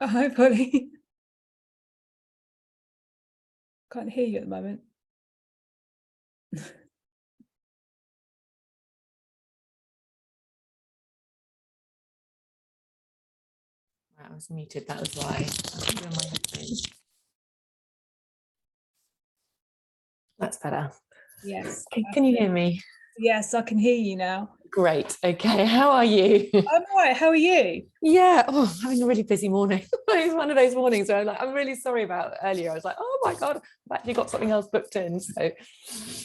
Hi, Polly. Can't hear you at the moment. I was muted, that was why. My headphones. That's better. Yes. Can you hear me? Yes, I can hear you now. Great. Okay. How are you? I'm all right. How are you? Yeah. Oh, I'm having a really busy morning. It's one of those mornings where I'm really sorry about earlier. I was like, oh my God, I've actually got something else booked in. So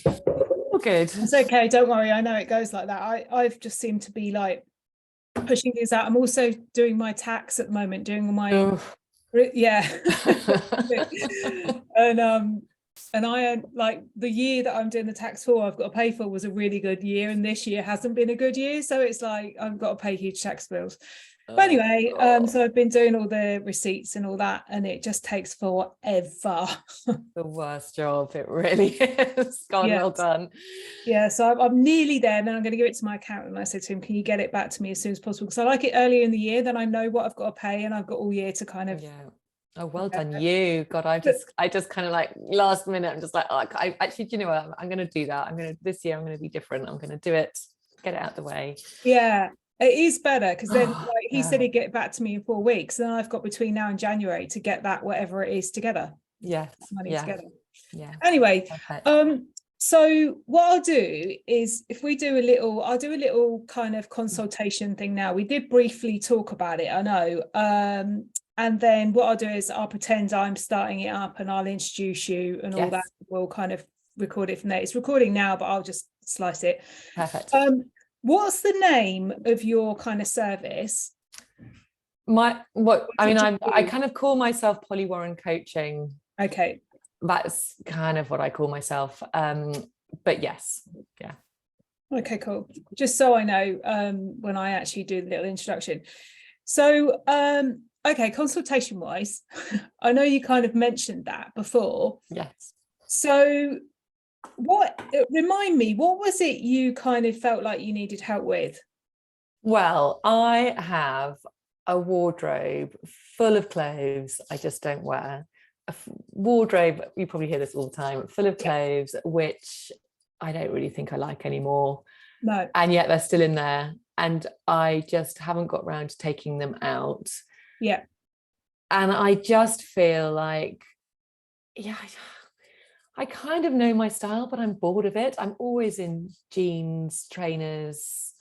all good. It's okay. Don't worry. I know it goes like that. I've just seemed to be like pushing things out. I'm also doing my tax at the moment, doing all my yeah. and I like the year that I'm doing the tax for, I've got to pay for was a really good year, and this year hasn't been a good year, so it's like I've got to pay huge tax bills. But anyway, so I've been doing all the receipts and all that, and it just takes forever. The worst job, it really is. God, Yeah. well done. Yeah, so I'm nearly there. And then I'm going to give it to my accountant. And I said to him, can you get it back to me as soon as possible? Because I like it earlier in the year, then I know what I've got to pay, and I've got all year to kind of. Yeah. Oh, well done you. God, I just kind of like last minute, I'm just like, oh, I actually, do you know what? I'm going to do that. This year I'm going to be different. I'm going to do it, get it out the way. Yeah, it is better because then like, he said he'd get it back to me in 4 weeks. And I've got between now and January to get that, whatever it is, together. Yes. Money together. Yeah. Anyway, perfect. So what I'll do is I'll do a little kind of consultation thing now. We did briefly talk about it, I know. And then what I'll do is I'll pretend I'm starting it up and I'll introduce you and all that. We'll kind of record it from there. It's recording now, but I'll just slice it. Perfect. What's the name of your kind of service? I kind of call myself Polly Warren Coaching. Okay. That's kind of what I call myself. But yes, yeah. Okay, cool. Just so I know when I actually do the little introduction. So, okay, consultation wise, I know you kind of mentioned that before. Yes. So remind me, what was it you kind of felt like you needed help with? Well, I have a wardrobe full of clothes I just don't wear. A wardrobe, you probably hear this all the time, full of clothes, which I don't really think I like anymore. No. And yet they're still in there. And I just haven't got around to taking them out. Yeah. And I just feel like, I kind of know my style, but I'm bored of it. I'm always in jeans, trainers.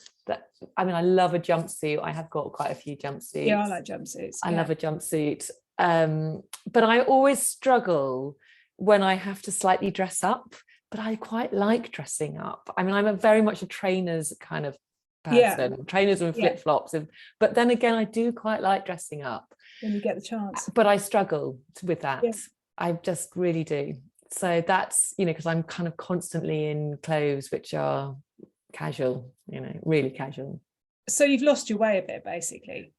I love a jumpsuit. I have got quite a few jumpsuits. Yeah, I like jumpsuits. I love a jumpsuit. But I always struggle when I have to slightly dress up, but I quite like dressing up. I'm very much a trainers kind of person, trainers and flip-flops. But then again, I do quite like dressing up. When you get the chance. But I struggle with that. Yeah. I just really do. So that's, because I'm kind of constantly in clothes which are casual, really casual. So you've lost your way a bit, basically.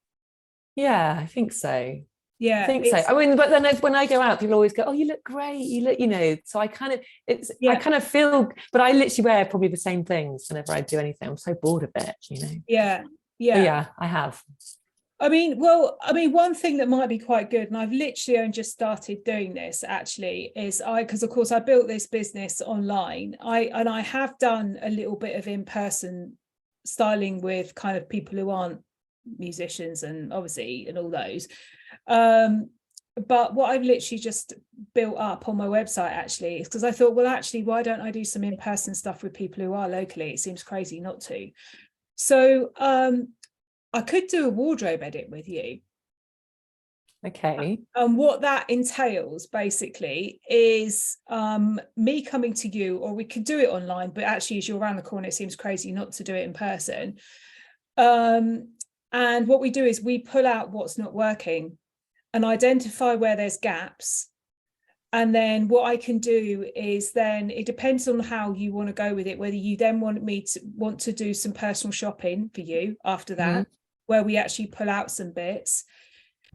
Yeah, I think so. Yeah, I think so. But then when I go out, people always go, "Oh, you look great. You look, So I kind of, I kind of feel, but I literally wear probably the same things whenever I do anything. I'm so bored of it, Yeah, But yeah, I have. One thing that might be quite good, and I've literally only just started doing this actually, is because of course I built this business online. I have done a little bit of in-person styling with kind of people who aren't musicians and obviously and all those. But what I've literally just built up on my website actually is because I thought, well, actually, why don't I do some in-person stuff with people who are locally? It seems crazy not to. So I could do a wardrobe edit with you. Okay. And what that entails basically is me coming to you, or we could do it online, but actually as you're around the corner, it seems crazy not to do it in person. And what we do is we pull out what's not working and identify where there's gaps. And then what I can do is then it depends on how you want to go with it, whether you then want to do some personal shopping for you after that, where we actually pull out some bits.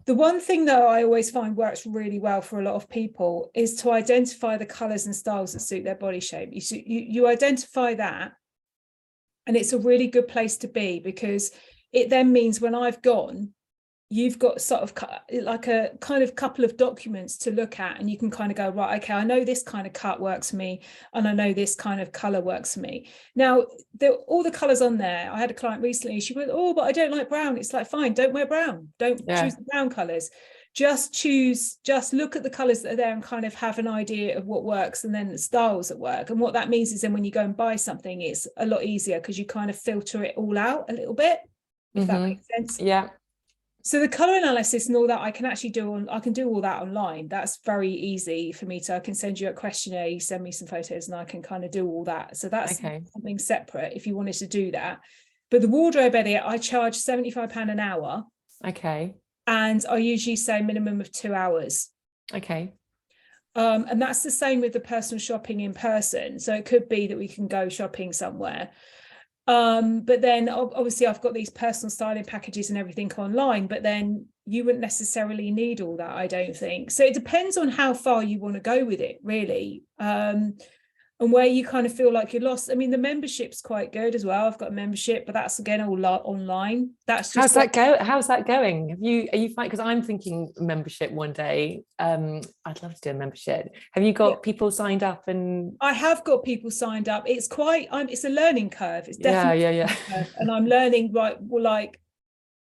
The one thing that I always find works really well for a lot of people is to identify the colours and styles that suit their body shape. You identify that, and it's a really good place to be because it then means when I've gone, you've got sort of like a kind of couple of documents to look at, and you can kind of go, right, okay, I know this kind of cut works for me, and I know this kind of color works for me. Now, all the colors on there, I had a client recently, she went, oh, but I don't like brown. It's like, fine, don't wear brown, don't choose the brown colors, just look at the colors that are there and kind of have an idea of what works, and then the styles that work. And what that means is then when you go and buy something, it's a lot easier because you kind of filter it all out a little bit, if that makes sense. Yeah. So the color analysis and all that I can actually do I can do all that online. That's very easy for me to, I can send you a questionnaire, you send me some photos, and I can kind of do all that. So that's something separate if you wanted to do that. But the wardrobe edit, I charge £75 an hour. Okay. And I usually say minimum of 2 hours. Okay. And that's the same with the personal shopping in person. So it could be that we can go shopping somewhere. But then obviously I've got these personal styling packages and everything online, but then you wouldn't necessarily need all that, I don't think. So it depends on how far you want to go with it, really. And where you kind of feel like you're lost. I mean, the membership's quite good as well. I've got a membership, but that's again all online. That's just how's that going? Are you fine? Because I'm thinking membership one day. I'd love to do a membership. Have you got people signed up? And I have got people signed up. It's quite it's a learning curve. It's definitely a curve. And I'm learning, right, well, like,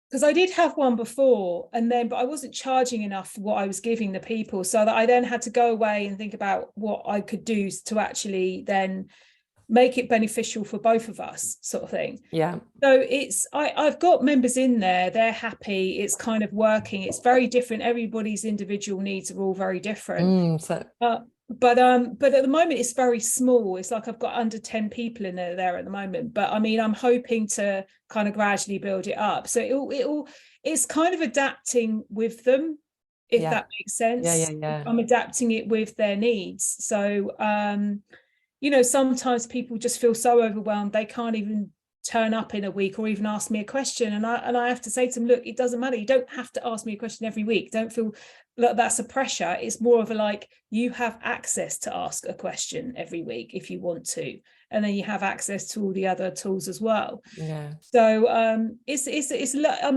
because I did have one before, but I wasn't charging enough for what I was giving the people, so that I then had to go away and think about what I could do to actually then make it beneficial for both of us, sort of thing. Yeah. So I've got members in there, they're happy, it's kind of working. It's very different. Everybody's individual needs are all very different. But at the moment it's very small. It's like I've got under 10 people in there at the moment, but I mean, I'm hoping to kind of gradually build it up. So it's kind of adapting with them, if that makes sense. I'm adapting it with their needs. So sometimes people just feel so overwhelmed they can't even turn up in a week or even ask me a question, and I have to say to them, look, it doesn't matter, you don't have to ask me a question every week. Don't feel like that's a pressure. It's more of a, like, you have access to ask a question every week if you want to, and then you have access to all the other tools as well. So I'm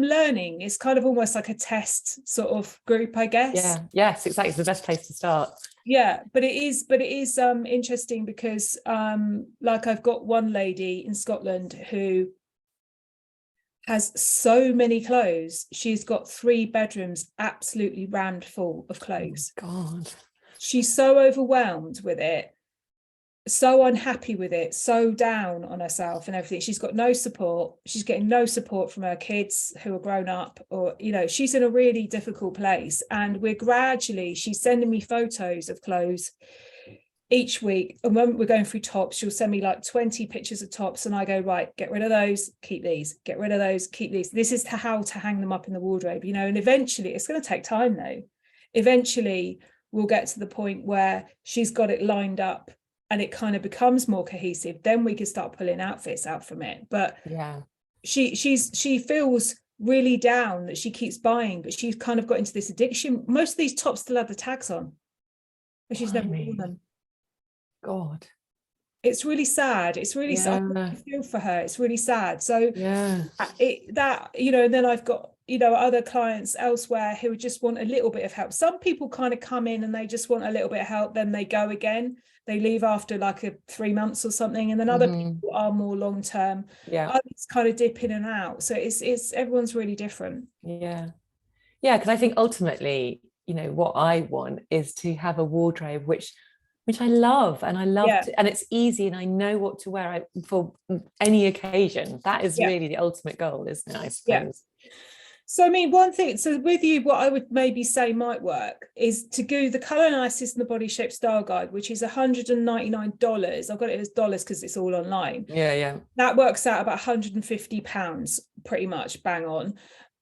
learning. It's kind of almost like a test sort of group, I guess. Yes, exactly. It's the best place to start. But it is interesting because like, I've got one lady in Scotland who has so many clothes. She's got 3 bedrooms absolutely rammed full of clothes. Oh, God. She's so overwhelmed with it, so unhappy with it, so down on herself and everything. She's got no support. She's getting no support from her kids who are grown up, or she's in a really difficult place. And she's sending me photos of clothes each week, and when we're going through tops, she'll send me like 20 pictures of tops, and I go, right, get rid of those, keep these, get rid of those, keep these. This is how to hang them up in the wardrobe, and eventually, it's going to take time though, eventually we'll get to the point where she's got it lined up and it kind of becomes more cohesive. Then we can start pulling outfits out from it. But she feels really down that she keeps buying, but she's kind of got into this addiction. Most of these tops still have the tags on, but she's never worn them. God, it's really sad. It's really sad. I feel for her. It's really sad. So and then I've got other clients elsewhere who just want a little bit of help. Some people kind of come in and they just want a little bit of help, then they go again. They leave after like 3 months or something, and then other people are more long term. Others kind of dip in and out. So it's everyone's really different. Because I think ultimately, what I want is to have a wardrobe which I love, and and it's easy, and I know what to wear for any occasion. That is really the ultimate goal, isn't it? I suppose. So I mean, one thing, so with you, what I would maybe say might work is to do the color analysis and the body shape style guide, which is $199. I've got it as dollars because it's all online. That works out about £150, pretty much bang on.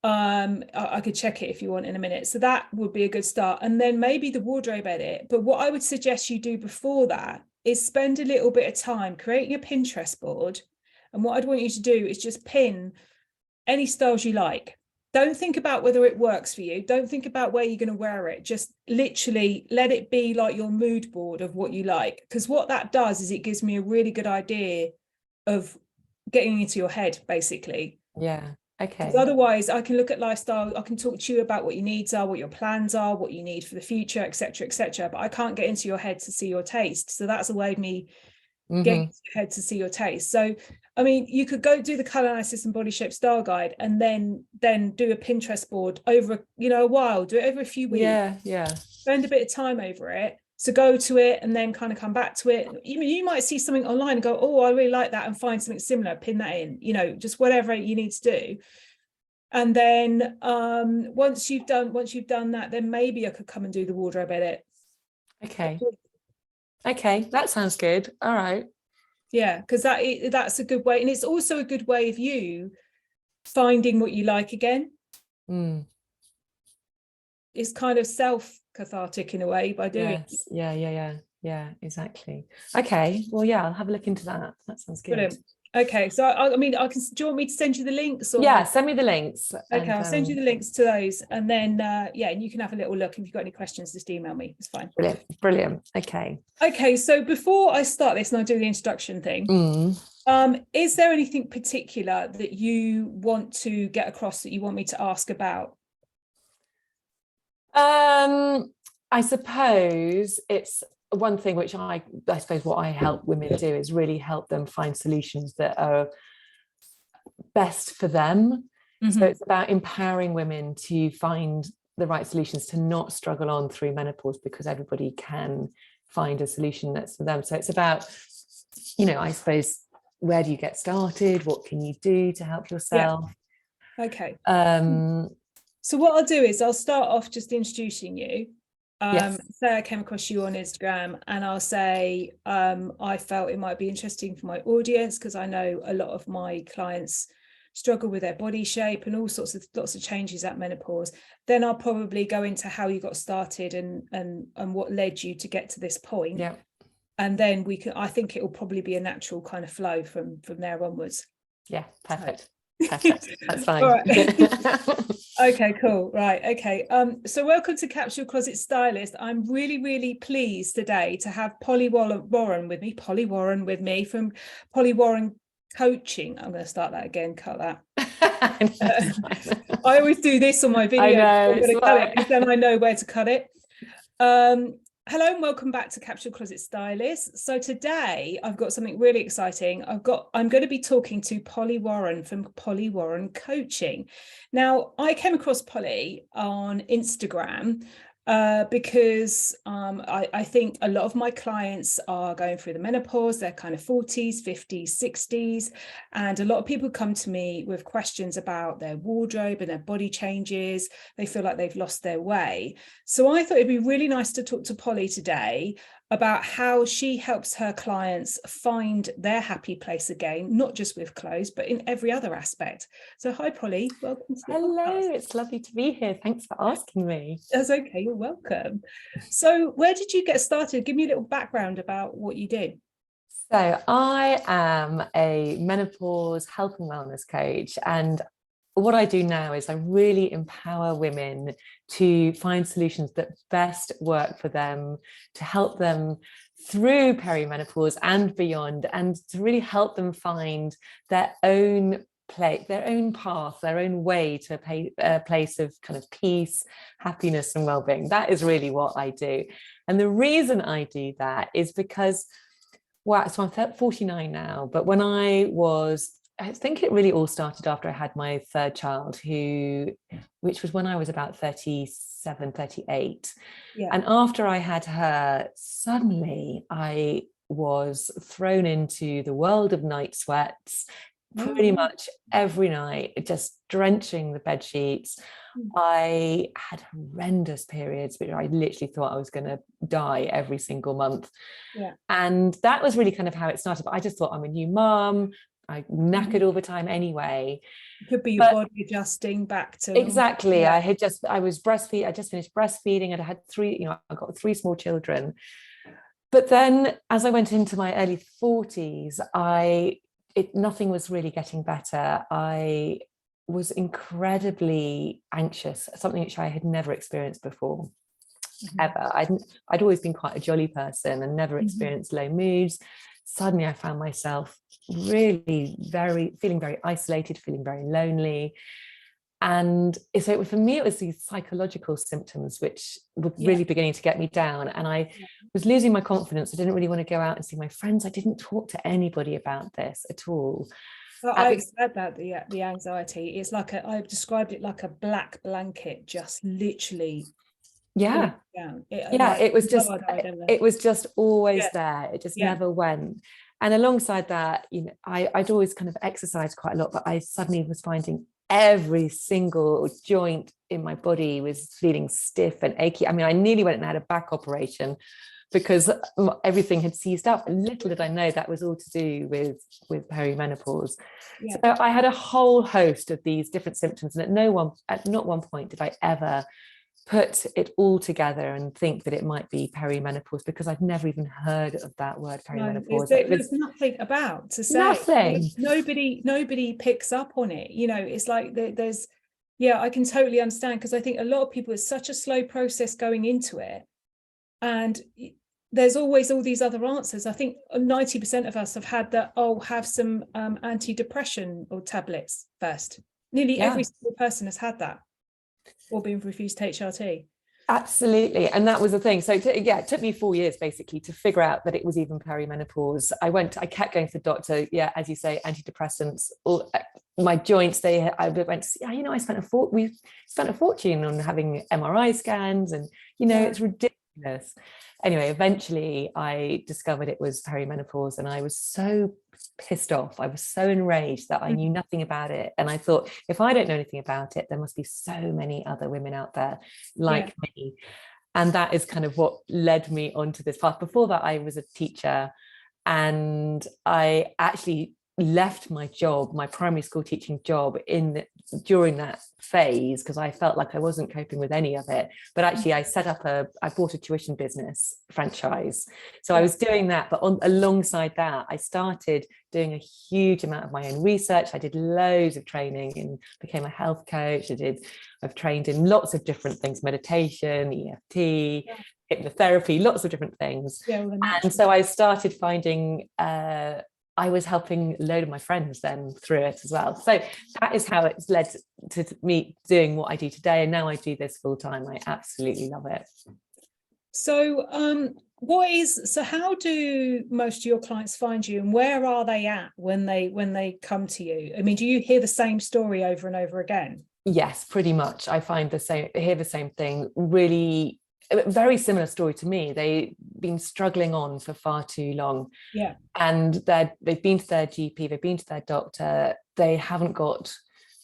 I could check it if you want in a minute. So that would be a good start. And then maybe the wardrobe edit. But what I would suggest you do before that is spend a little bit of time creating a Pinterest board. And what I'd want you to do is just pin any styles you like. Don't think about whether it works for you. Don't think about where you're going to wear it. Just literally let it be like your mood board of what you like. Because what that does is it gives me a really good idea of getting into your head, basically. Because Okay. otherwise I can look at lifestyle, I can talk to you about what your needs are, what your plans are, what you need for the future, etc., but I can't get into your head to see your taste. So that's a way of me getting into your head to see your taste. So I mean, you could go do the color analysis and body shape style guide, and then do a Pinterest board over, a while, do it over a few weeks. Yeah. Spend a bit of time over it. So go to it and then kind of come back to it. You might see something online and go, oh, I really like that, and find something similar, pin that in, just whatever you need to do. And then once you've done that, then maybe I could come and do the wardrobe edit. Okay, that sounds good. All right. Yeah, because that's a good way, and it's also a good way of you finding what you like again. It's kind of self-cathartic in a way by doing it. Yeah, exactly. Okay, well, yeah, I'll have a look into that. That sounds good. Brilliant. Okay, so I mean, do you want me to send you the links? Or yeah, send me the links. Okay, I'll send you the links to those, and then yeah, and you can have a little look. If you've got any questions, just email me. It's fine. Brilliant. Okay, so before I start this and I do the introduction thing, is there anything particular that you want to get across that you want me to ask about? I suppose it's one thing which I suppose what I help women do is really help them find solutions that are best for them. So it's about empowering women to find the right solutions, to not struggle on through menopause, because everybody can find a solution that's for them. So it's about, I suppose, where do you get started? What can you do to help yourself? Yeah. Okay. So what I'll do is I'll start off just introducing you. Say I came across you on Instagram, and I'll say I felt it might be interesting for my audience, because I know a lot of my clients struggle with their body shape and all lots of changes at menopause. Then I'll probably go into how you got started and what led you to get to this point. Yeah. And then I think it will probably be a natural kind of flow from there onwards. Yeah, perfect. That's fine. All right. Okay, cool. Right. Okay. So welcome to Capsule Closet Stylist. I'm really, really pleased today to have Polly Warren with me from Polly Warren Coaching. I'm going to start that again. Cut that. I always do this on my video. I know, I'm going to cut it, because then I know where to cut it. Hello and welcome back to Capsule Closet Stylist. So today I've got something really exciting. I'm going to be talking to Polly Warren from Polly Warren Coaching. Now, I came across Polly on Instagram because I think a lot of my clients are going through the menopause. They're kind of 40s, 50s, 60s. And a lot of people come to me with questions about their wardrobe and their body changes. They feel like they've lost their way. So I thought it'd be really nice to talk to Polly today about how she helps her clients find their happy place again, not just with clothes, but in every other aspect. So hi, Polly. Welcome to the podcast. It's lovely to be here. Thanks for asking me. That's okay. You're welcome. So where did you get started? Give me a little background about what you do. So I am a menopause health and wellness coach, and what I do now is I really empower women to find solutions that best work for them, to help them through perimenopause and beyond, and to really help them find their own place, their own path, their own way to a place of kind of peace, happiness, and well-being. That is really what I do. And the reason I do that is because, so I'm 49 now, but when I think it really all started after I had my third child, which was when I was about 37, 38. Yeah. And after I had her, suddenly I was thrown into the world of night sweats, pretty much every night, just drenching the bed sheets. I had horrendous periods, which I literally thought I was going to die every single month. Yeah. And that was really kind of how it started. But I just thought, I'm a new mum. I knackered all the time anyway. It could be your body adjusting back to exactly. Yeah. I was breastfeeding. I just finished breastfeeding, and I had I got 3 small children. But then as I went into my early 40s, nothing was really getting better. I was incredibly anxious, something which I had never experienced before, ever. I'd always been quite a jolly person and never experienced low moods. suddenly I found myself really feeling very isolated, feeling very lonely. And so for me, it was these psychological symptoms which were really beginning to get me down. And I was losing my confidence. I didn't really want to go out and see my friends. I didn't talk to anybody about this at all. Well, I've said that the anxiety is like I've described it like a black blanket, just literally down. Like, It was just always there. It just never went. And alongside that, you know, I'd always kind of exercised quite a lot, but I suddenly was finding every single joint in my body was feeling stiff and achy. I mean, I nearly went and had a back operation because everything had seized up. And little did I know that was all to do with perimenopause. So I had a whole host of these different symptoms, and at not one point did I ever put it all together and think that it might be perimenopause, because I've never even heard of that word, perimenopause. There's nothing about to say. Nothing. Nobody picks up on it. You know, it's like there's, I can totally understand, because I think a lot of people, it's such a slow process going into it, and there's always all these other answers. I think 90% of us have had that, have some antidepressant or tablets first. Nearly every single person has had that, or being refused HRT. Absolutely. And that was the thing. So it took me 4 years basically to figure out that it was even perimenopause. I kept going to the doctor, as you say, antidepressants, or my joints, I went to see, I we spent a fortune on having MRI scans, and it's ridiculous. Anyway, eventually I discovered it was perimenopause, and I was so pissed off. I was so enraged that I knew nothing about it. And I thought, if I don't know anything about it, there must be so many other women out there like me. And that is kind of what led me onto this path. Before that, I was a teacher, and I actually left my job, my primary school teaching job, during that phase, because I felt like I wasn't coping with any of it. But actually I bought a tuition business franchise. So I was doing that, but alongside that, I started doing a huge amount of my own research. I did loads of training and became a health coach. I've trained in lots of different things: meditation, EFT, hypnotherapy, lots of different things. And so I started finding I was helping a load of my friends then through it as well. So that is how it's led to me doing what I do today. And now I do this full time. I absolutely love it. So how do most of your clients find you, and where are they at when they come to you? I mean, do you hear the same story over and over again? Yes, pretty much. I hear the same thing. Really, a very similar story to me. They've been struggling on for far too long. And they've been to their GP, they've been to their doctor, they haven't got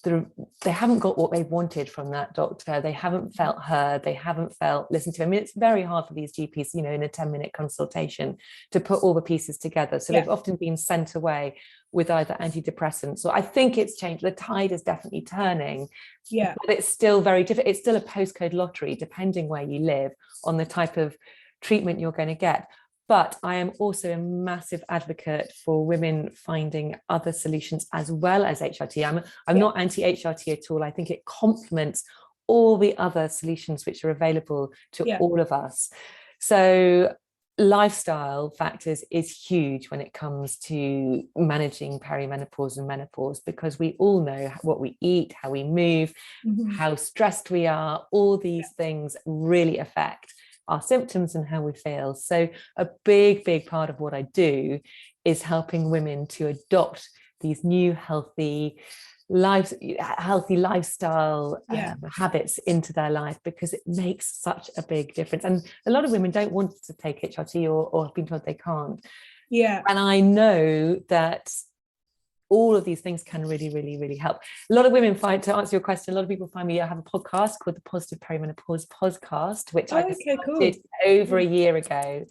what they wanted from that doctor. They haven't felt heard, they haven't felt listened to. I mean, it's very hard for these GPs, in a 10-minute consultation, to put all the pieces together. So they've often been sent away with either antidepressants, or I think it's changed. The tide is definitely turning. But it's still very different. It's still a postcode lottery, depending where you live, on the type of treatment you're going to get. But I am also a massive advocate for women finding other solutions as well as HRT. I'm not anti-HRT at all. I think it complements all the other solutions which are available to all of us. So lifestyle factors is huge when it comes to managing perimenopause and menopause, because we all know what we eat, how we move, how stressed we are. All these things really affect our symptoms and how we feel. So a big part of what I do is helping women to adopt these new healthy lifestyle habits into their life, because it makes such a big difference. And a lot of women don't want to take HRT or have been told they can't. And I know that all of these things can really help. A lot of women find, to answer your question, a lot of people find me. I have a podcast called the Positive Perimenopause Podcast, which I started over a year ago.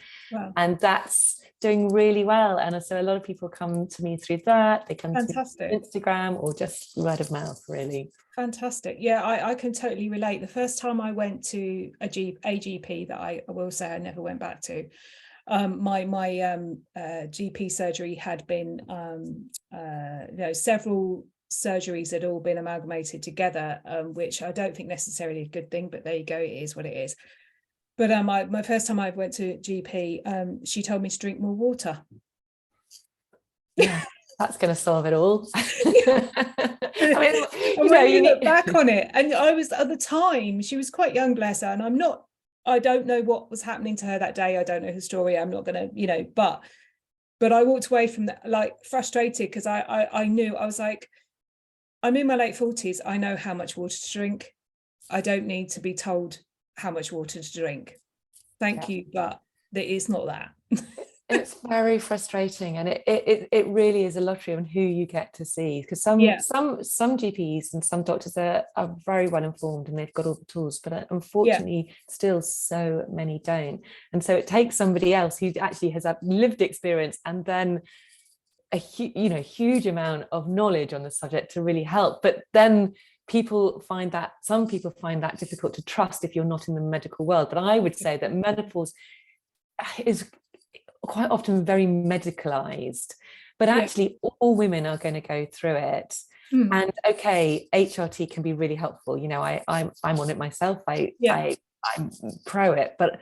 And that's doing really well. And so a lot of people come to me through that. They come to me through Instagram, or just word of mouth, really. Fantastic. I can totally relate. The first time I went to a GP that I will say I never went back to, my GP surgery had been several surgeries had all been amalgamated together, which I don't think necessarily a good thing, but there you go, it is what it is. But my first time I went to GP, she told me to drink more water. Yeah, that's going to solve it all. I mean, And you know, when you you look need. back on it, and I was at the time, she was quite young, bless her, and I don't know what was happening to her that day. I don't know her story. I'm not gonna, but I walked away from that like frustrated, because I knew, I was like, I'm in my late 40s. I know how much water to drink. I don't need to be told how much water to drink. Thank you, but it is not that. It's very frustrating, and it really is a lottery on who you get to see, because some Yeah, some GPs and some doctors are very well informed and they've got all the tools, but yeah, unfortunately still so many don't. And so it takes somebody else who actually has a lived experience and then a huge amount of knowledge on the subject to really help. But then some people find that difficult to trust if you're not in the medical world. But I would say that menopause is quite often very medicalized, but yeah. actually all women are going to go through it. Mm. And okay, HRT can be really helpful. I'm on it myself. Yeah, I'm pro it, but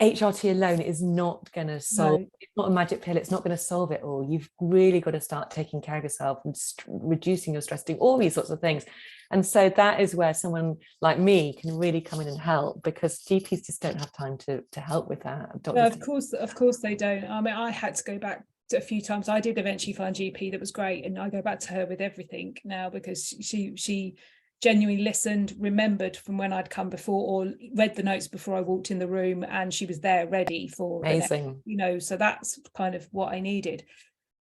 HRT alone is not going to solve. no, It's not a magic pill. It's not going to solve it all. You've really got to start taking care of yourself and reducing your stress, doing all these sorts of things. And so that is where someone like me can really come in and help, because GPs just don't have time to help with that. no, Doctors of course they don't. I mean, I had to go back a few times. I did eventually find GP that was great, and I go back to her with everything now, because she genuinely listened, remembered from when I'd come before, or read the notes before I walked in the room, and she was there ready for the next, amazing. so that's kind of what I needed.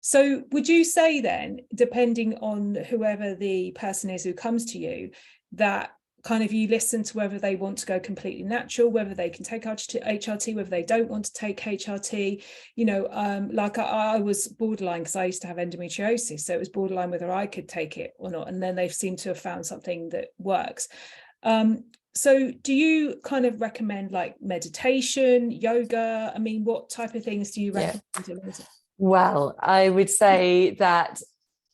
So would you say then, depending on whoever the person is who comes to you, that kind of you listen to whether they want to go completely natural, whether they can take HRT, whether they don't want to take HRT, like I was borderline, because I used to have endometriosis, so it was borderline whether I could take it or not, and then they've seemed to have found something that works. So do you kind of recommend like meditation, yoga? I mean, what type of things do you recommend? Well, I would say that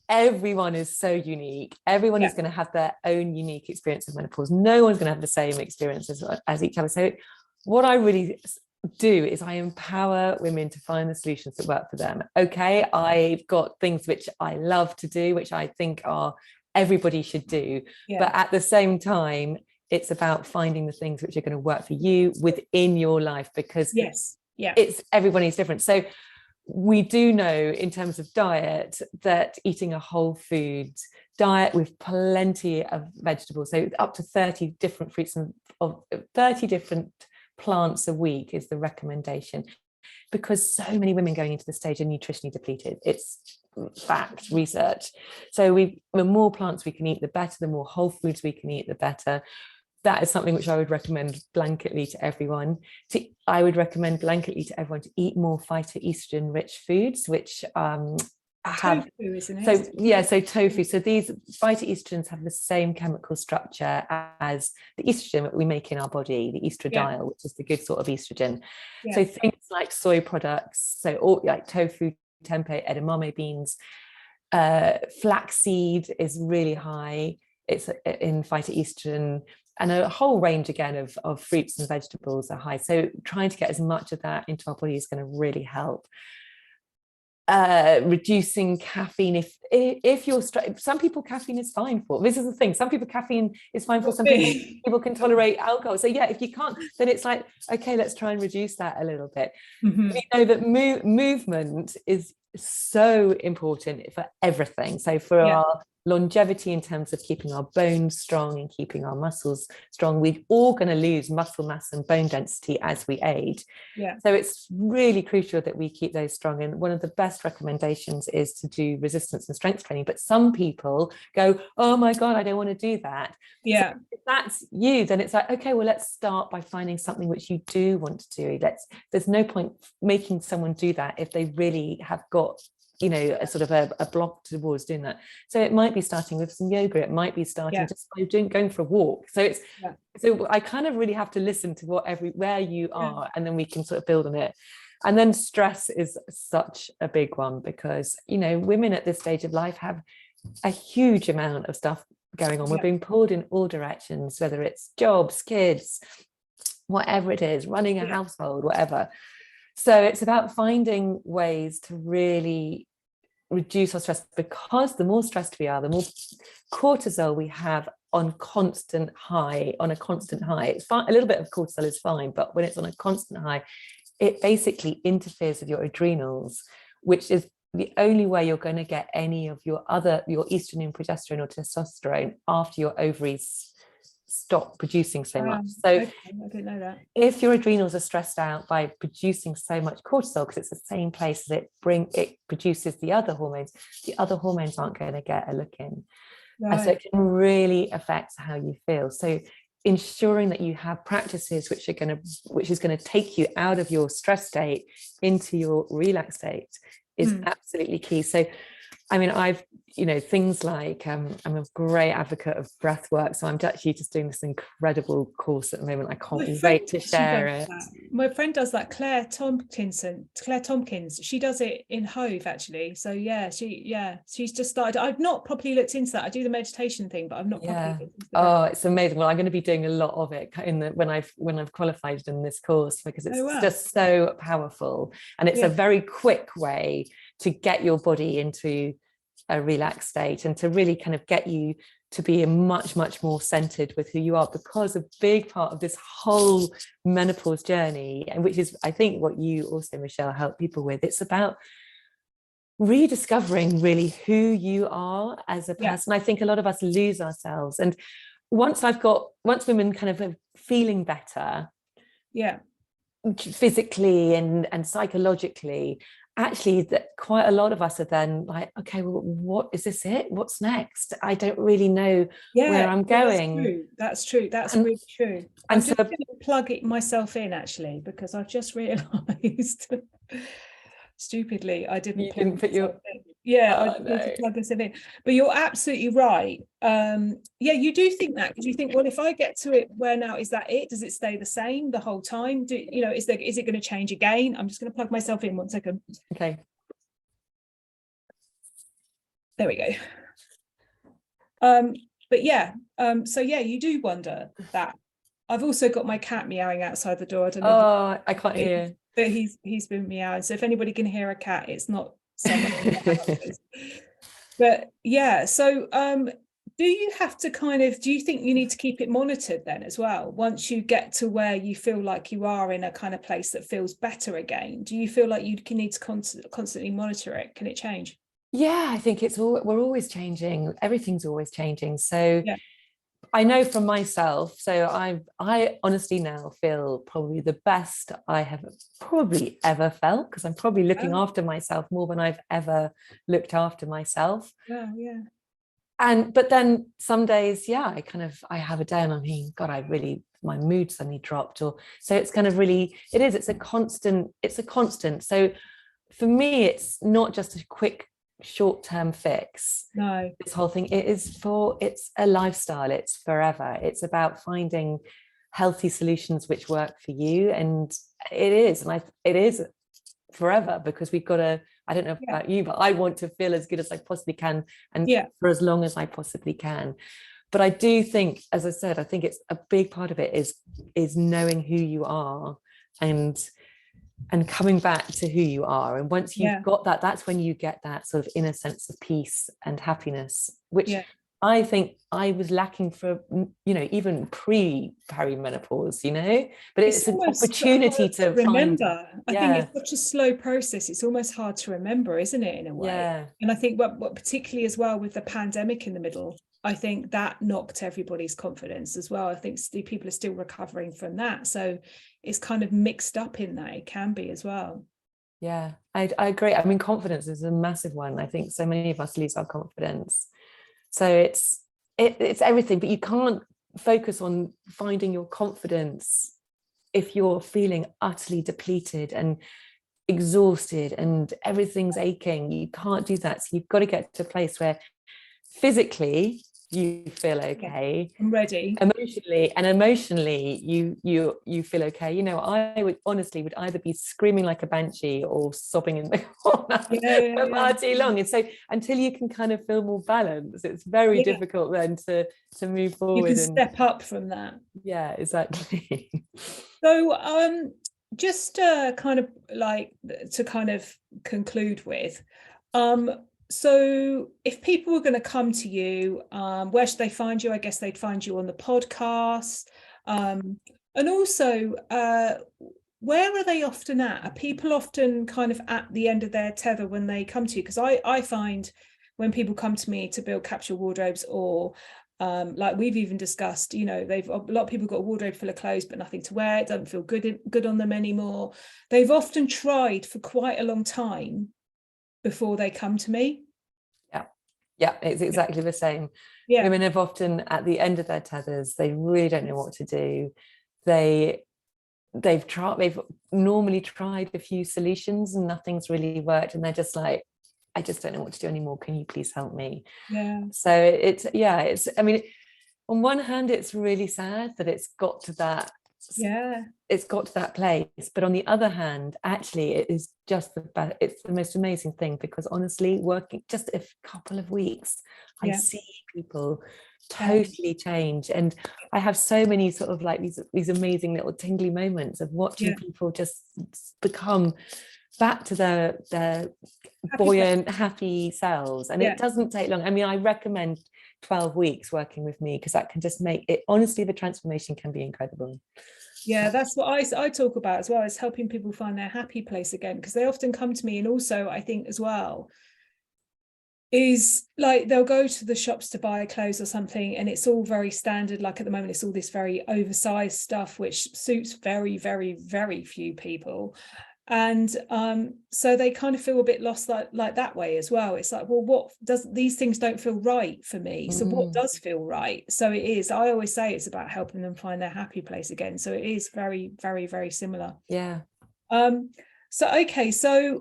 everyone is so unique. Everyone is going to have their own unique experience of menopause. No one's going to have the same experience as each other. So what I really do is I empower women to find the solutions that work for them. Okay, I've got things which I love to do, which I think everybody should do. But at the same time, it's about finding the things which are going to work for you within your life, because it's everybody's different. So we do know in terms of diet that eating a whole food diet with plenty of vegetables, so up to 30 different fruits and of 30 different plants a week is the recommendation, because so many women going into the stage are nutritionally depleted. It's fact, research. So the more plants we can eat, the better. The more whole foods we can eat, the better. That is something which I would recommend blanketly to everyone. I would recommend blanketly to everyone to eat more phytoestrogen rich foods, which have tofu, isn't it? So tofu. So these phytoestrogens have the same chemical structure as the estrogen that we make in our body, the estradiol, which is the good sort of estrogen. So things like soy products, so all like tofu, tempeh, edamame beans, flaxseed is really high. It's in phytoestrogen, and a whole range again of fruits and vegetables are high. So trying to get as much of that into our body is going to really help. Reducing caffeine, if you're some people caffeine is fine for. This is the thing, some people caffeine is fine for. Some people can tolerate alcohol. So if you can't, then it's like, okay, let's try and reduce that a little bit. We know that movement is so important for everything. So for our longevity, in terms of keeping our bones strong and keeping our muscles strong, we're all going to lose muscle mass and bone density as we age. So it's really crucial that we keep those strong. And one of the best recommendations is to do resistance and strength training. But some people go, oh my God, I don't want to do that. So if that's you, then it's like, okay, well, let's start by finding something which you do want to do. There's no point making someone do that if they really have got a sort of a block towards doing that. So it might be starting with some yoga, it might be starting just by going for a walk. So it's so I kind of really have to listen to where you are, and then we can sort of build on it. And then stress is such a big one, because women at this stage of life have a huge amount of stuff going on. We're being pulled in all directions, whether it's jobs, kids, whatever it is, running a household, whatever. So it's about finding ways to really reduce our stress, because the more stressed we are, the more cortisol we have on a constant high. It's fine, a little bit of cortisol is fine, but when it's on a constant high, it basically interferes with your adrenals, which is the only way you're going to get any of your estrogen, progesterone, or testosterone after your ovaries stop producing so much. So okay, I didn't know that. if your adrenals are stressed out by producing so much cortisol, because it's the same place that it produces the other hormones aren't going to get a look in. Right. And so it can really affect how you feel. So ensuring that you have practices which is going to take you out of your stress state into your relaxed state is absolutely key. So I mean, things like I'm a great advocate of breath work. So I'm actually just doing this incredible course at the moment. I can't wait to share it. My friend does that, Claire Tompkins. She does it in Hove, actually. So she's just started. I've not properly looked into that. I do the meditation thing, but I've not properly looked into that. Oh, it's amazing. Well, I'm going to be doing a lot of it when I've qualified in this course, because it's just so powerful, and it's a very quick way to get your body into a relaxed state and to really kind of get you to be much more centered with who you are, because a big part of this whole menopause journey, and which is I think what you also, Michelle, help people with, it's about rediscovering really who you are as a person. I think a lot of us lose ourselves, and once women kind of are feeling better, physically and psychologically, actually that quite a lot of us are then like, okay, well, what is this? What's next? I don't really know where I'm going. That's true. That's really true. I'm just going to plug it myself in, actually, because I've just realized stupidly I didn't put your I need to plug this in. But you're absolutely right. You do think that, because you think, well, if I get to it, where now is that it? Does it stay the same the whole time? Is it going to change again? I'm just going to plug myself in 1 second. Okay, there we go. So you do wonder that. I've also got my cat meowing outside the door. I don't know. I can't hear. But he's been meowing. So if anybody can hear a cat, it's not someone. But so do you think you need to keep it monitored then as well, once you get to where you feel like you are in a kind of place that feels better again? Do you feel like you need to constantly monitor it? Can it change? I think we're always changing. Everything's always changing. So I know from myself, so I honestly now feel probably the best I have probably ever felt, because I'm probably looking after myself more than I've ever looked after myself. But then some days, I have a day and I'm thinking, God, my mood suddenly dropped, or so it's kind of really, it's a constant. So for me, it's not just a quick short-term fix. No, this whole thing, it's a lifestyle. It's forever. It's about finding healthy solutions which work for you, and it is forever, because we've got to, I don't know about you, but I want to feel as good as I possibly can, and for as long as I possibly can. But I do think, as I said, I think it's a big part of it is knowing who you are and coming back to who you are. And once you've got that, that's when you get that sort of inner sense of peace and happiness, which I think I was lacking for, even pre-perimenopause, but it's an opportunity to remember. I think it's such a slow process. It's almost hard to remember, isn't it, in a way? And I think what particularly as well with the pandemic in the middle, I think that knocked everybody's confidence as well. I think people are still recovering from that. So it's kind of mixed up in that. It can be as well. Yeah, I agree. I mean, confidence is a massive one. I think so many of us lose our confidence. So it's everything, but you can't focus on finding your confidence if you're feeling utterly depleted and exhausted and everything's aching. You can't do that. So you've got to get to a place where physically you feel okay, I'm ready, emotionally you feel okay. I would either be screaming like a banshee or sobbing in the corner for far too long. And so until you can kind of feel more balanced, it's very difficult then to move forward. You can step up from that. Yeah, exactly. So just kind of like to kind of conclude with, So if people were going to come to you, where should they find you? I guess they'd find you on the podcast. And also, where are they often at? Are people often kind of at the end of their tether when they come to you? Because I find when people come to me to build capsule wardrobes, or like we've even discussed, a lot of people got a wardrobe full of clothes but nothing to wear. It doesn't feel good on them anymore. They've often tried for quite a long time before they come to me. Yeah, it's exactly the same. Yeah. Women have often at the end of their tethers, they really don't know what to do. They've normally tried a few solutions and nothing's really worked, and they're just like, I just don't know what to do anymore, can you please help me? Yeah. So it's I mean, on one hand it's really sad that it's got to that place, but on the other hand, actually it is just it's the most amazing thing, because honestly, working just a couple of weeks, I see people totally change, and I have so many sort of like these amazing little tingly moments of watching people just become back to their buoyant, happy selves. And it doesn't take long. I mean, I recommend 12 weeks working with me, because that can just make it, honestly, the transformation can be incredible. Yeah, that's what I talk about as well, is helping people find their happy place again, because they often come to me. And also I think as well is like they'll go to the shops to buy clothes or something, and it's all very standard. Like at the moment it's all this very oversized stuff which suits very, very, very few people. And so they kind of feel a bit lost like that way as well. It's like, well, these things don't feel right for me, so what does feel right? So it is, I always say it's about helping them find their happy place again. So it is very, very, very similar. So okay, so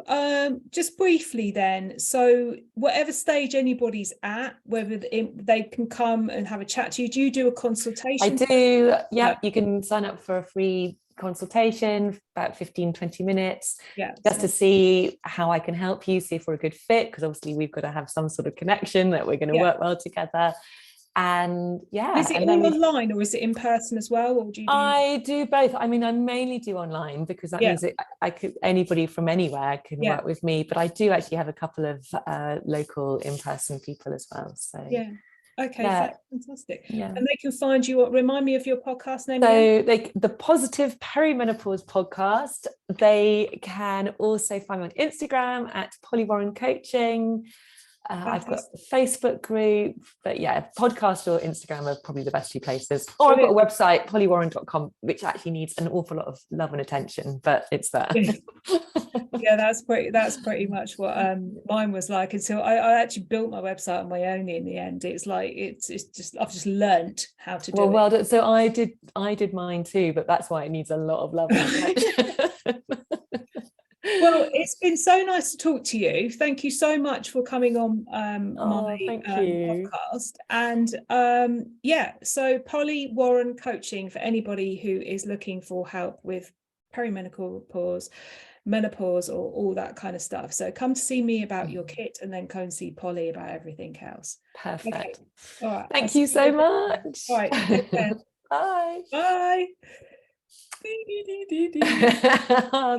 just briefly then, so whatever stage anybody's at, whether they can come and have a chat to you, do you do a consultation? I do. You can sign up for a free consultation, about 15-20 minutes, just to see how I can help you, see if we're a good fit, because obviously we've got to have some sort of connection that we're going to work well together. And is it all online, or is it in person as well, or do you I do both. I mean, I mainly do online, because that means anybody from anywhere can work with me, but I do actually have a couple of local in-person people as well. So okay, fantastic. And they can find you. Remind me of your podcast name again. The Positive Perimenopause podcast. They can also find me on Instagram at Polly Warren Coaching. I've got a Facebook group, but podcast or Instagram are probably the best two places. Or I've got a website, pollywarren.com, which actually needs an awful lot of love and attention, but it's there. That's pretty much what mine was like, until I actually built my website on my own in the end. It's like it's just I've just learned how to do it. Well, so I did mine too, but that's why it needs a lot of love and attention. Well, it's been so nice to talk to you. Thank you so much for coming on my podcast. And so Polly Warren Coaching, for anybody who is looking for help with perimenopause, menopause, or all that kind of stuff. So come to see me about your kit, and then go and see Polly about everything else. Perfect. Okay. All right. Thank you so much. All right. Take care. Bye. Bye.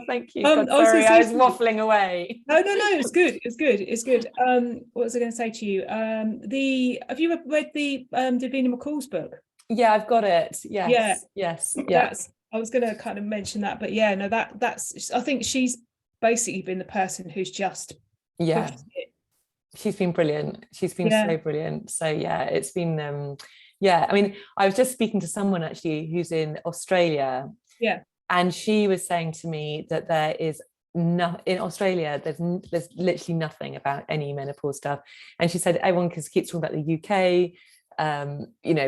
Thank you. God, sorry, I was waffling away. No, it's good. What was I going to say to you? Have you read the Davina McCall's book? Yeah, I've got it. Yes. I was going to kind of mention that, but that's I think she's basically been the person who's just pushed it. She's been brilliant. She's been so brilliant. So it's been I mean, I was just speaking to someone actually who's in Australia. And she was saying to me that there is in Australia, there's literally nothing about any menopause stuff. And she said everyone keeps talking about the UK,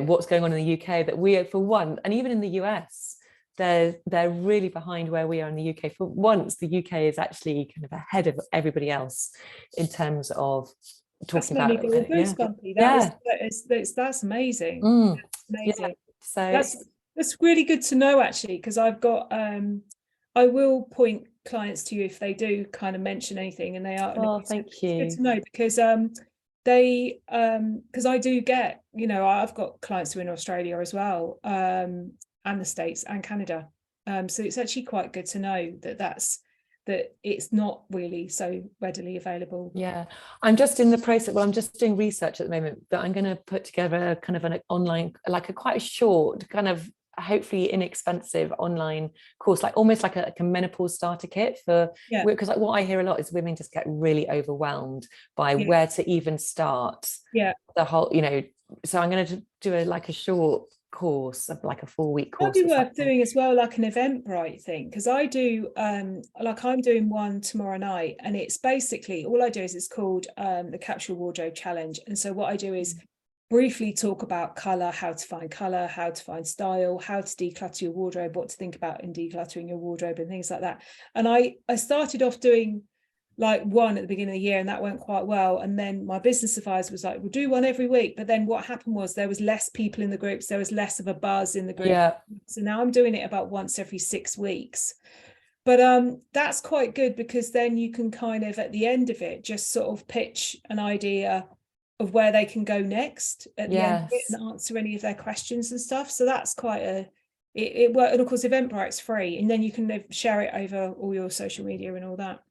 what's going on in the UK, that we are, for one, and even in the US, they're really behind where we are in the UK. For once, the UK is actually kind of ahead of everybody else in terms of talking about it. That's amazing. That's amazing. So that's really good to know, actually, because I've got I will point clients to you if they do kind of mention anything, and they are thank you. It's good to know, because because I do get, I've got clients who are in Australia as well, and the States and Canada, so it's actually quite good to know that that it's not really so readily available. Yeah, I'm just in the process, well, I'm just doing research at the moment, that I'm going to put together kind of an online, like a quite a short, kind of hopefully inexpensive online course, like almost like a menopause starter kit for, because like what I hear a lot is women just get really overwhelmed by where to even start the whole, you know. So I'm going to do like a short course of like a 4-week course. That'd be worth doing as well, like an Eventbrite thing, because I do like I'm doing one tomorrow night, and it's basically all I do is it's called the Capsule Wardrobe Challenge. And so what I do is briefly talk about color, how to find style, how to declutter your wardrobe, what to think about in decluttering your wardrobe and things like that. And I started off doing like one at the beginning of the year, and that went quite well. And then my business advisor was like, we'll do one every week. But then what happened was there was less people in the groups, there was less of a buzz in the group. So now I'm doing it about once every 6 weeks. But that's quite good, because then you can kind of at the end of it just sort of pitch an idea of where they can go next at the end of it, and answer any of their questions and stuff. So that's quite it worked. And of course Eventbrite's free, and then you can share it over all your social media and all that.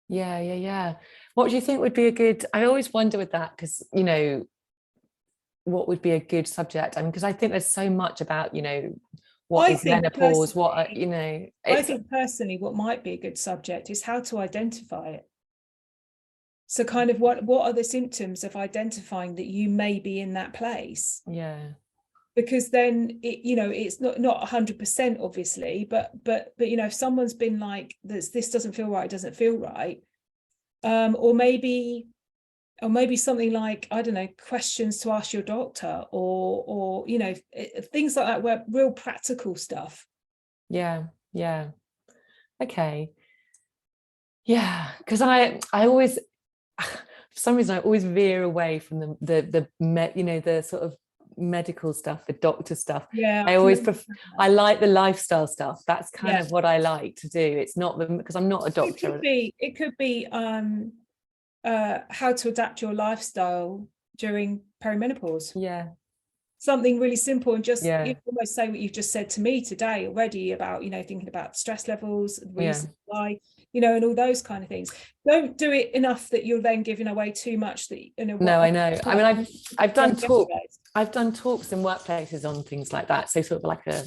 Yeah. What do you think would be a good, I always wonder with that, because, you know, what would be a good subject? I mean, because I think there's so much about, you know, what is menopause, what, you know. I think personally what might be a good subject is how to identify it. So kind of what are the symptoms of identifying that you may be in that place? Because then it, you know, it's not 100% obviously, but you know, if someone's been like this doesn't feel right, it doesn't feel right, or maybe something like, I don't know, questions to ask your doctor, or you know, things like that, where real practical stuff. Okay. Because I always, for some reason I always veer away from the you know, the sort of medical stuff, the doctor stuff. I always I like the lifestyle stuff. That's kind of what I like to do. It's not because I'm not a doctor. It could be how to adapt your lifestyle during perimenopause. Something really simple, and just you almost say what you've just said to me today already about, you know, thinking about stress levels, the reasons why, you know, and all those kind of things. Don't do it enough that you're then giving away too much that, you know. I know. I mean, I've done talks in workplaces on things like that. So sort of like so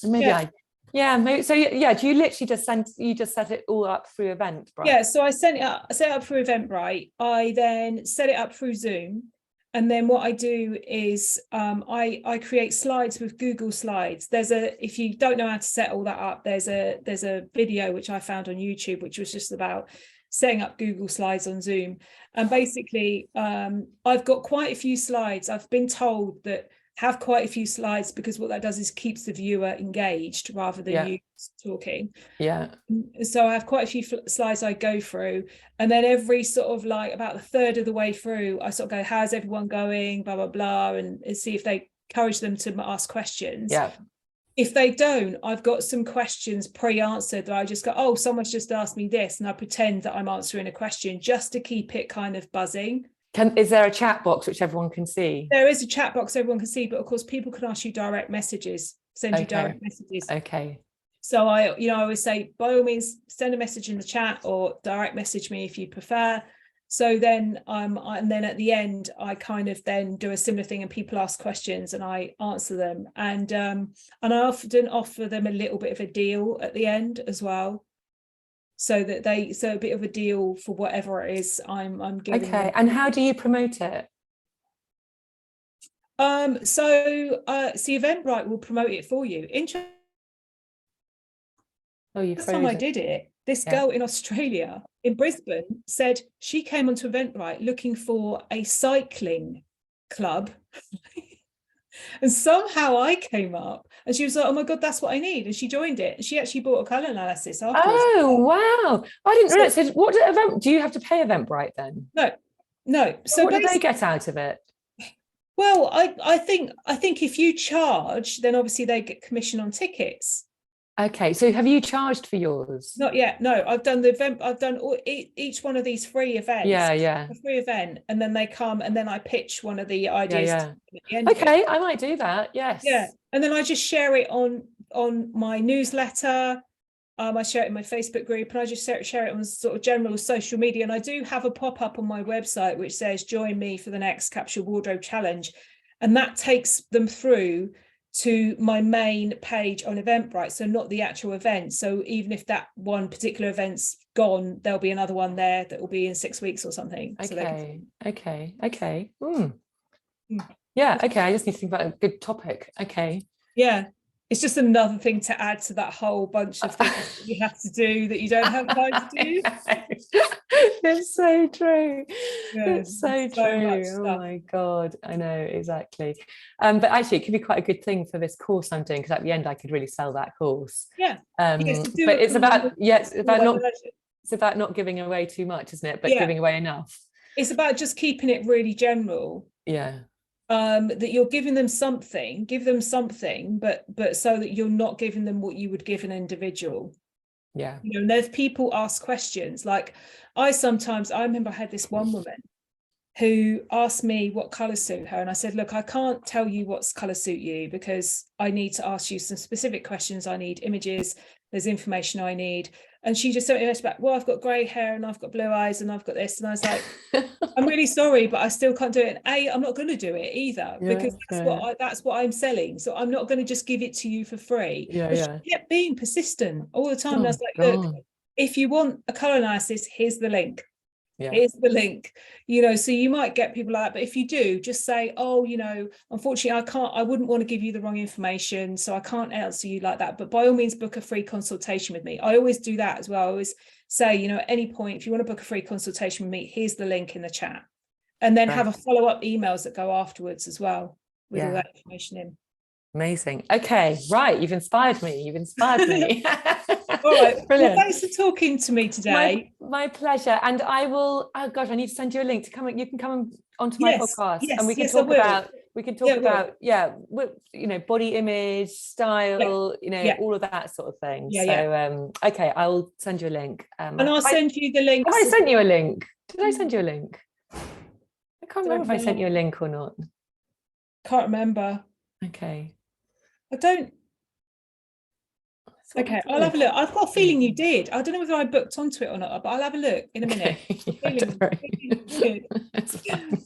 maybe maybe. So do you literally just set it all up through Eventbrite? So I set it up through Eventbrite. I then set it up through Zoom. And then what I do is I create slides with Google Slides. If you don't know how to set all that up, there's a video which I found on YouTube, which was just about setting up Google Slides on Zoom. And basically, I've got quite a few slides. I've been told that have quite a few slides, because what that does is keeps the viewer engaged rather than you talking. So I have quite a few slides I go through, and then every sort of like about a third of the way through, I sort of go, how's everyone going, blah blah blah, and see if they encourage them to ask questions. If they don't, I've got some questions pre-answered that I just go, oh, someone's just asked me this, and I pretend that I'm answering a question just to keep it kind of buzzing. Is there a chat box which everyone can see? There is a chat box everyone can see, but of course people can ask you direct messages, send you direct messages. So I always say, by all means, send a message in the chat or direct message me if you prefer. So then and then at the end, I kind of then do a similar thing, and people ask questions and I answer them. And I often offer them a little bit of a deal at the end as well, so that a bit of a deal for whatever it is I'm giving them. And how do you promote it? So Eventbrite will promote it for you. Last time I did it, this girl in Australia, in Brisbane, said she came onto Eventbrite looking for a cycling club. And somehow I came up, and she was like, oh my God, that's what I need. And she joined it. And she actually bought a colour analysis afterwards. Oh, wow. I didn't realize. So what do you have to pay Eventbrite then? No. So what do they get out of it? Well, I think if you charge, then obviously they get commission on tickets. Okay, so have you charged for yours? Not yet. No, I've done the event. I've done each one of these free events. A free event, and then they come, and then I pitch one of the ideas. At the end okay, I might do that. Yes. Yeah, and then I just share it on my newsletter. I share it in my Facebook group, and I just share it on sort of general social media. And I do have a pop-up on my website which says join me for the next Capsule Wardrobe Challenge, and that takes them through to my main page on Eventbrite, so not the actual event. So even if that one particular event's gone, there'll be another one there that will be in 6 weeks or something. Okay, so okay. Yeah, okay, I just need to think about a good topic. Okay. Yeah, it's just another thing to add to that whole bunch of things that you have to do that you don't have time to do. It's so true. Yeah, It's so so true. much Oh stuff. my God, I know, exactly. But actually it could be quite a good thing for this course I'm doing, because at the end I could really sell that course. Yeah. Yes, to do But a it's about, combined it's about not giving away too much, isn't it? But yeah, giving away enough. it's about just keeping it really general. Yeah. That you're giving them something, give them something, but so that you're not giving them what you would give an individual. Yeah. You know, and there's people ask questions. Like I remember I had this one woman who asked me what colours suit her, and I said, look, I can't tell you what colours suit you because I need to ask you some specific questions. I need images, there's information I need. And she just sent me a message back, well, I've got grey hair and I've got blue eyes and I've got this. And I was like, I'm really sorry, but I still can't do it. And I'm not going to do it either, because that's what I'm selling. So I'm not going to just give it to you for free. But she kept being persistent all the time. And I was like, look, if you want a colour analysis, here's the link. Here's the link. You know, so you might get people like that, but if you do, just say, oh, you know, unfortunately I wouldn't want to give you the wrong information, so I can't answer you like that, but by all means book a free consultation with me. I always do that as well. I always say, you know, at any point, if you want to book a free consultation with me, here's the link in the chat, and then have a follow-up emails that go afterwards as well with all that information in. Amazing. Okay, right, you've inspired me. All right, brilliant. Well, thanks for talking to me today. My pleasure. And I will, oh gosh, I need to send you a link to come. You can come onto my podcast, and we can talk about you know, body image, style, you know, all of that sort of thing. Okay, I'll send you a link. And I'll send you the link. Have I sent you a link? Did I send you a link? I can't remember if I sent you a link or not. Can't remember. Okay. I don't. Okay, I'll have a look. I've got a feeling you did. I don't know whether I booked onto it or not, but I'll have a look in a minute.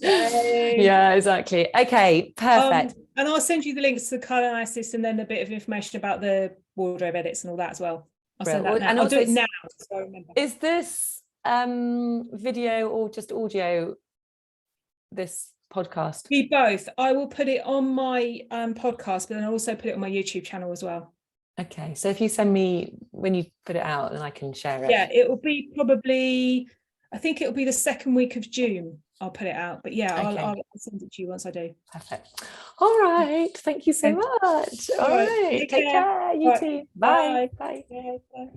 Yeah, exactly. Okay, perfect. And I'll send you the links to the colour analysis and then a bit of information about the wardrobe edits and all that as well. I'll send that now. And I'll do it now, so I remember. Is this video or just audio, this podcast? Be both. I will put it on my podcast, but then I'll also put it on my YouTube channel as well. Okay, so if you send me when you put it out, then I can share it. Yeah, it will be probably, I think it will be the second week of June. I'll put it out, but yeah, I'll send it to you once I do. Perfect. All right, thank you so much. All right, take care. You too. Bye. Bye. Bye.